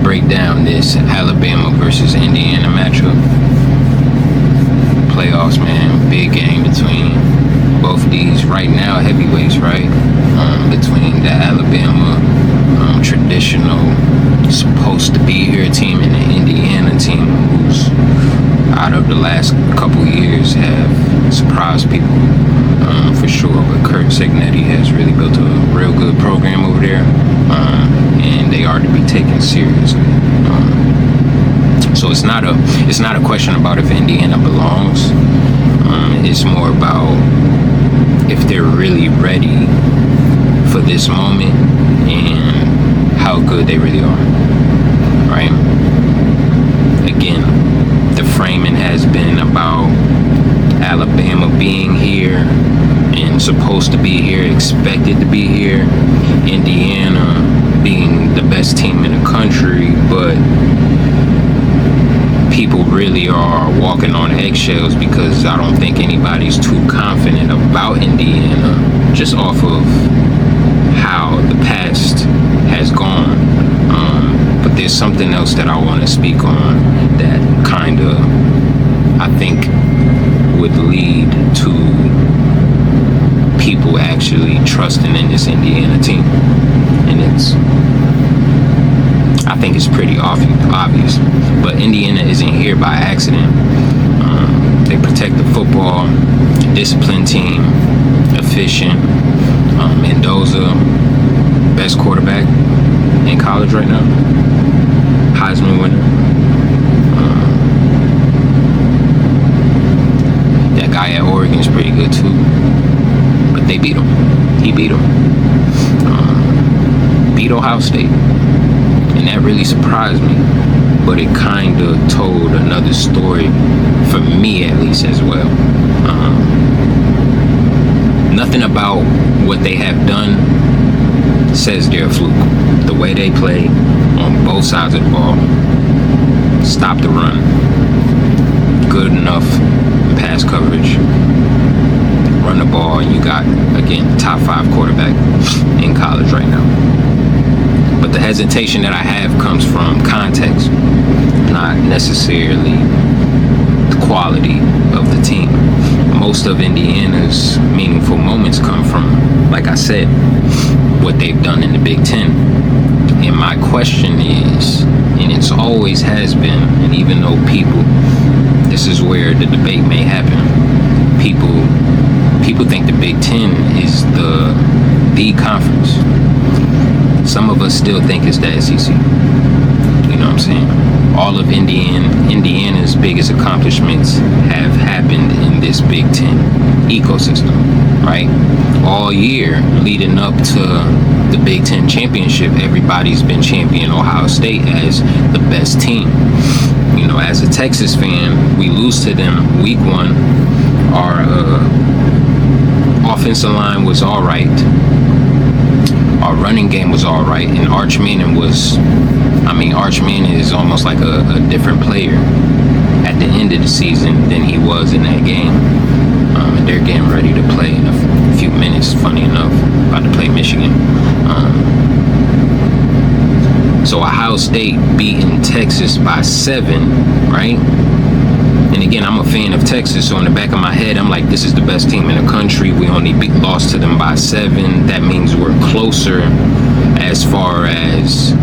break down this Alabama versus Indiana matchup. Playoffs, man. Big game between both these right now heavyweights, right? Between the Alabama traditional supposed to be here team and the Indiana team, who's out of the last couple years have surprised people for sure. But Kurt Signetti has really built a real good program over there, and they are to be taken seriously. So it's not a question about if Indiana belongs. It's more about if they're really ready for this moment and how good they really are, right? Again, the framing has been about Alabama being here and supposed to be here, expected to be here, Indiana being the best team in the country, but people really are walking on eggshells because I don't think anybody's too confident about Indiana just off of how the past has gone. But there's something else that I want to speak on that kind of, I think, would lead to people actually trusting in this Indiana team. And I think it's pretty obvious. But Indiana isn't here by accident. They protect the football, disciplined team, efficient. Mendoza, best quarterback in college right now, Heisman winner. That guy at Oregon is pretty good too, but they beat him. He beat him. Beat Ohio State, and that really surprised me. But it kind of told another story for me, at least, as well. Nothing about what they have done says they're a fluke. The way they play on both sides of the ball, stop the run, good enough pass coverage, run the ball, and you got, again, top 5 quarterback in college right now. But the hesitation that I have comes from context, not necessarily the quality of the team. Most of Indiana's meaningful moments come from, like I said, what they've done in the Big Ten. And my question is, and it's always has been, and even though this is where the debate may happen, people think the Big Ten is the conference. Some of us still think it's the SEC. You know what I'm saying? All of Indiana's biggest accomplishments have happened in this Big Ten ecosystem, right? All year leading up to the Big Ten championship, everybody's been championing Ohio State as the best team. You know, as a Texas fan, we lose to them week 1. Our offensive line was all right. Our running game was all right, and Arch Manning is almost like a different player at the end of the season than he was in that game. And they're getting ready to play in a few minutes, funny enough, about to play Michigan. So Ohio State beating Texas by 7, right? And again, I'm a fan of Texas, so in the back of my head, I'm like, this is the best team in the country. We only lost to them by 7. That means we're closer as far as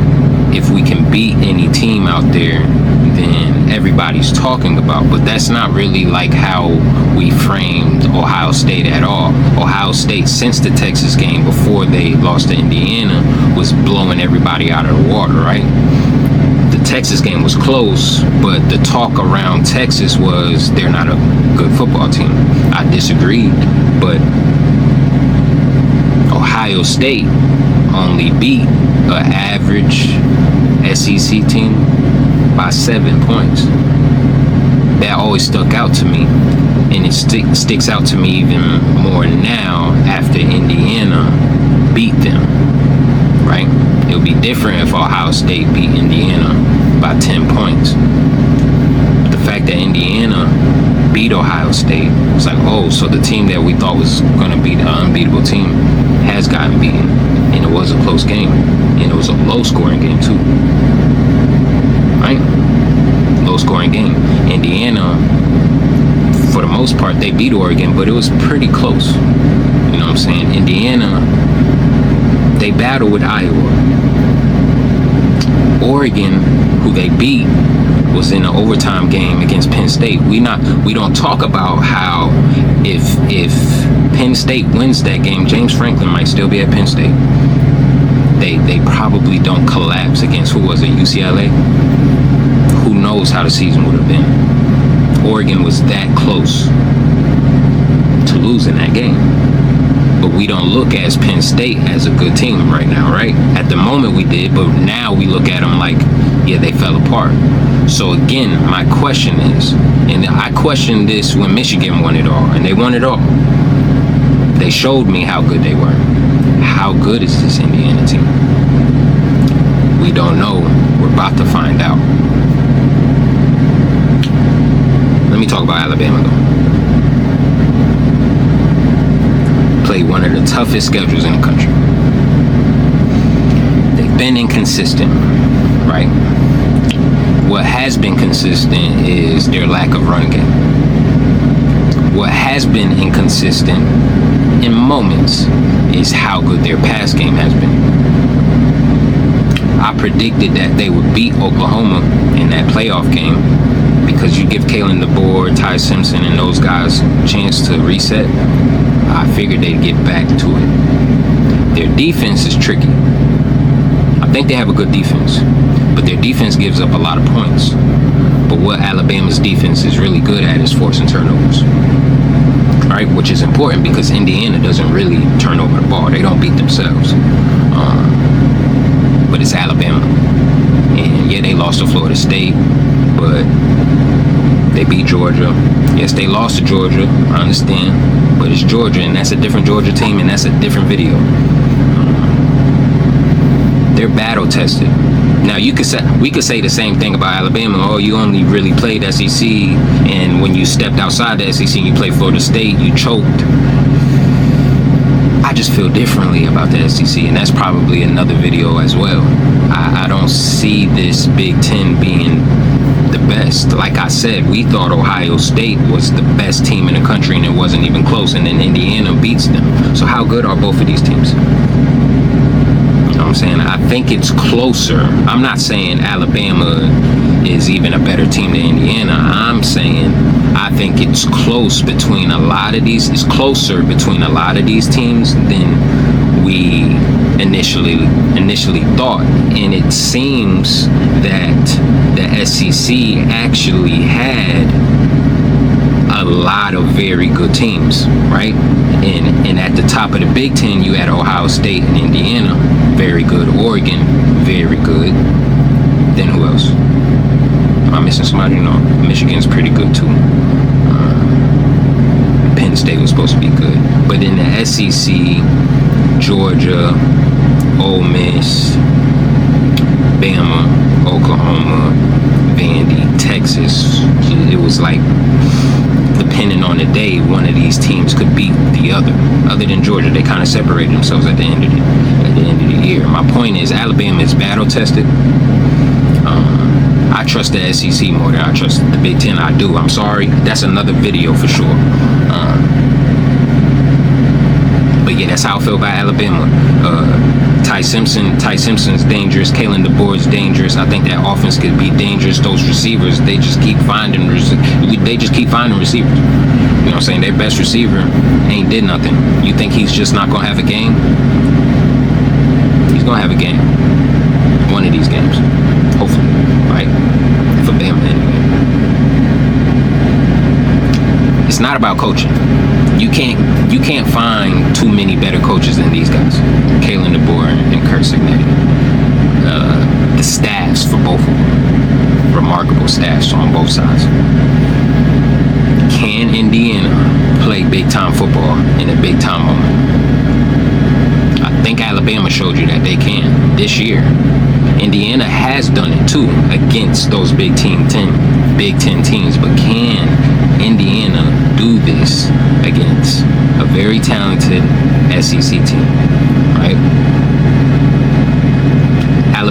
if we can beat any team out there than everybody's talking about. But that's not really like how we framed Ohio State at all. Ohio State, since the Texas game, before they lost to Indiana, was blowing everybody out of the water, right? The Texas game was close, but the talk around Texas was they're not a good football team. I disagreed, but Ohio State only beat an average SEC team by 7 points. That always stuck out to me, and it sticks out to me even more now after Indiana beat them, right? It would be different if Ohio State beat Indiana by 10 points. But the fact that Indiana beat Ohio State, it's like, oh, so the team that we thought was going to be the unbeatable team has gotten beaten. And it was a close game. And it was a low-scoring game, too. right? Low scoring game. Indiana, for the most part, they beat Oregon, but it was pretty close. You know what I'm saying? Indiana, they battled with Iowa. Oregon, who they beat, was in an overtime game against Penn State. We don't talk about how if Penn State wins that game, James Franklin might still be at Penn State. They probably don't collapse against, who was it, UCLA? Who knows how the season would have been. Oregon was that close to losing that game. But we don't look as Penn State as a good team right now, right? At the moment we did, but now we look at them like, yeah, they fell apart. So again, my question is, and I questioned this when Michigan won it all, and they won it all. They showed me how good they were. How good is this Indiana team? We don't know. We're about to find out. Let me talk about Alabama, though. Played one of the toughest schedules in the country. They've been inconsistent, right? What has been consistent is their lack of run game. What has been inconsistent in moments is how good their pass game has been. I predicted that they would beat Oklahoma in that playoff game because you give Kalen DeBoer, Ty Simpson, and those guys a chance to reset. I figured they'd get back to it. Their defense is tricky. I think they have a good defense, but their defense gives up a lot of points. But what Alabama's defense is really good at is forcing turnovers, right? Which is important because Indiana doesn't really turn over the ball. They don't beat themselves. But it's Alabama. And yeah, they lost to Florida State, but they beat Georgia. Yes, they lost to Georgia, I understand, but it's Georgia, and that's a different Georgia team, and that's a different video. They're battle tested. Now we could say the same thing about Alabama. Oh, you only really played SEC, and when you stepped outside the SEC and you played Florida State, you choked. I just feel differently about the SEC, and that's probably another video as well. I don't see this Big Ten being the best. Like I said, we thought Ohio State was the best team in the country, and it wasn't even close, and then Indiana beats them. So how good are both of these teams? You know what I'm saying? I think it's closer. I'm not saying Alabama is even a better team than Indiana. I'm saying I think it's close between a lot of these. It's closer between a lot of these teams than we initially thought. And it seems that the SEC actually had a lot of very good teams, right? And at the top of the Big Ten, you had Ohio State and Indiana, very good. Oregon, very good. Then who else? Am I missing somebody? No. Michigan's pretty good too. Penn State was supposed to be good. But in the SEC, Georgia, Ole Miss, Bama, Oklahoma, Vandy, Texas, it was like, depending on the day, one of these teams could beat the other. Other than Georgia, they kind of separated themselves at the end of the year. My point is, Alabama is battle tested. I trust the SEC more than I trust the Big Ten. I do. I'm sorry. That's another video for sure. But yeah, that's how I feel about Alabama. Ty Simpson's dangerous. Kalen DeBoer's dangerous. I think that offense could be dangerous. Those receivers, they just keep finding receivers. You know what I'm saying? Their best receiver ain't did nothing. You think he's just not gonna have a game? He's gonna have a game. One of these games, hopefully, right? For Bama anyway. It's not about coaching. You can't find too many better coaches than these guys, Kalen DeBoer and Kurt Cignetti. The staffs for both of them, remarkable staffs on both sides. Can Indiana play big time football in a big time moment? I think Alabama showed you that they can this year. Indiana has done it too against those Big Ten teams, but can Indiana do this against a very talented SEC team, right?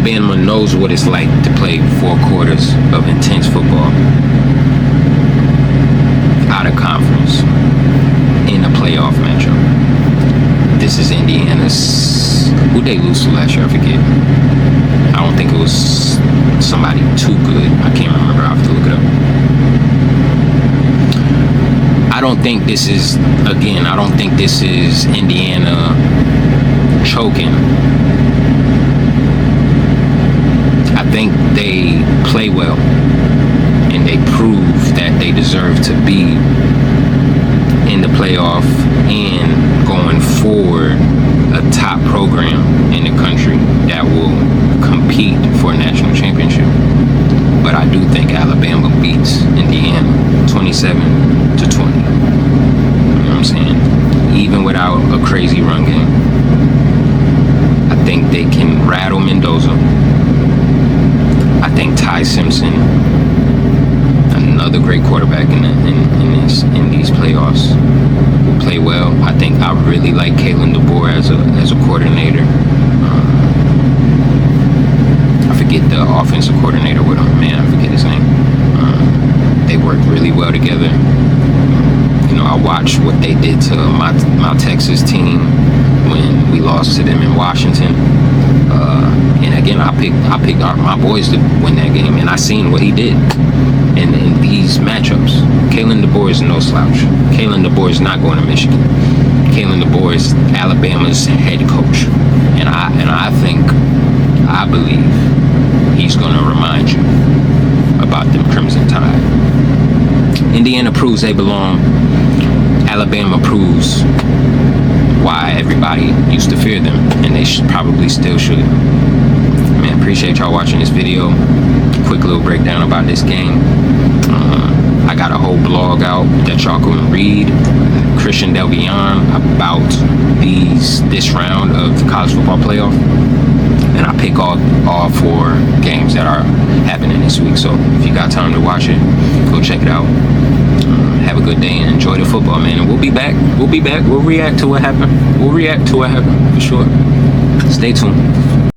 Alabama knows what it's like to play 4 quarters of intense football out of conference in a playoff matchup. This is Indiana's. Who they lose to last year? I forget. I don't think it was somebody too good. I can't remember. I have to look it up. I don't think this is Indiana choking. I think they play well and they prove that they deserve to be in the playoff and going forward a top program in the country that will compete for a national championship. But I do think Alabama beats Indiana 27-20. You know what I'm saying? Even without a crazy run game. I think they can rattle Mendoza. I think Ty Simpson, another great quarterback in these playoffs, will play well. I think I really like Kalen DeBoer as a coordinator. I forget the offensive coordinator with him. Man, I forget his name. They work really well together. You know, I watched what they did to my Texas team when we lost to them in Washington. And again, I picked my boys to win that game, and I seen what he did in these matchups. Kalen DeBoer is no slouch. Kalen DeBoer is not going to Michigan. Kalen DeBoer is Alabama's head coach, and I believe he's going to remind you about them Crimson Tide. Indiana proves they belong. Alabama proves why everybody used to fear them, and they probably still should. Man, appreciate y'all watching this video. Quick little breakdown about this game. I got a whole blog out that y'all can read, Christian Delvion, about this round of the college football playoff. And I pick all 4 games that are happening this week. So if you got time to watch it, go check it out. Have a good day and enjoy the football, man. And we'll be back. We'll react to what happened. For sure. Stay tuned.